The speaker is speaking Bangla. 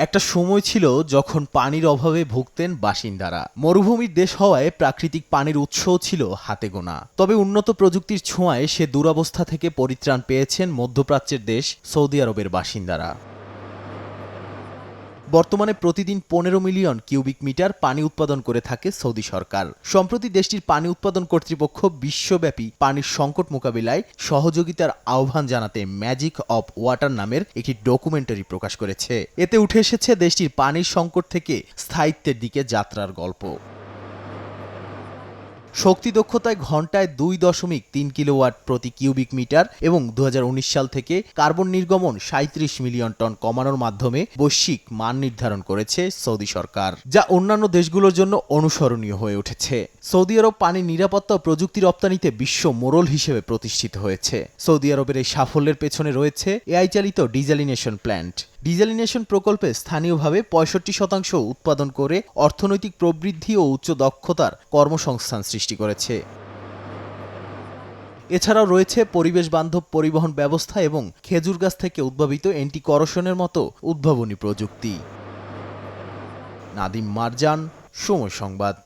একটা সময় ছিল যখন পানির অভাবে ভুগতেন বাসিন্দারা। মরুভূমির দেশ হওয়ায় প্রাকৃতিক পানির উৎসও ছিল হাতে গোনা। তবে উন্নত প্রযুক্তির ছোঁয়ায় সে দুরবস্থা থেকে পরিত্রাণ পেয়েছেন মধ্যপ্রাচ্যের দেশ সৌদি আরবের বাসিন্দারা। বর্তমানে প্রতিদিন 15 মিলিয়ন কিউবিক মিটার পানি উৎপাদন করে থাকে সৌদি সরকার। সম্প্রতি দেশটির পানি উৎপাদন কর্তৃপক্ষ বিশ্বব্যাপী পানির সংকট মোকাবিলায় সহযোগিতার আহ্বান জানাতে ম্যাজিক অব ওয়াটার নামের একটি ডকুমেন্টারি প্রকাশ করেছে। এতে উঠে এসেছে দেশটির পানির সংকট থেকে স্থায়িত্বের দিকে যাত্রার গল্প। শক্তি দক্ষতায় ঘন্টায় 2.3 কিলোওয়াট প্রতি কিউবিক মিটার এবং 2019 সাল থেকে কার্বন নির্গমন 37 মিলিয়ন টন কমানোর মাধ্যমে বৈশ্বিক মান নির্ধারণ করেছে সৌদি সরকার, যা অন্যান্য দেশগুলোর জন্য অনুসরণীয় হয়ে উঠেছে। সৌদি আরব পানির নিরাপত্তা ও প্রযুক্তি রপ্তানিতে বিশ্ব মোড়ল হিসেবে প্রতিষ্ঠিত হয়েছে। সৌদি আরবের এই সাফল্যের পেছনে রয়েছে এআই চালিত ডিজালিনেশন প্ল্যান্ট। ডিজালিনেশন প্রকল্পে স্থানীয়ভাবে 65% উৎপাদন করে অর্থনৈতিক প্রবৃদ্ধি ও উচ্চ দক্ষতার কর্মসংস্থান সৃষ্টি করেছে। এছাড়াও রয়েছে পরিবেশ বান্ধব পরিবহন ব্যবস্থা এবং খেজুর গাছ থেকে উদ্ভাবিত অ্যান্টি করশনের মতো উদ্ভাবনী প্রযুক্তি। নাদিম মারজান, সময় সংবাদ।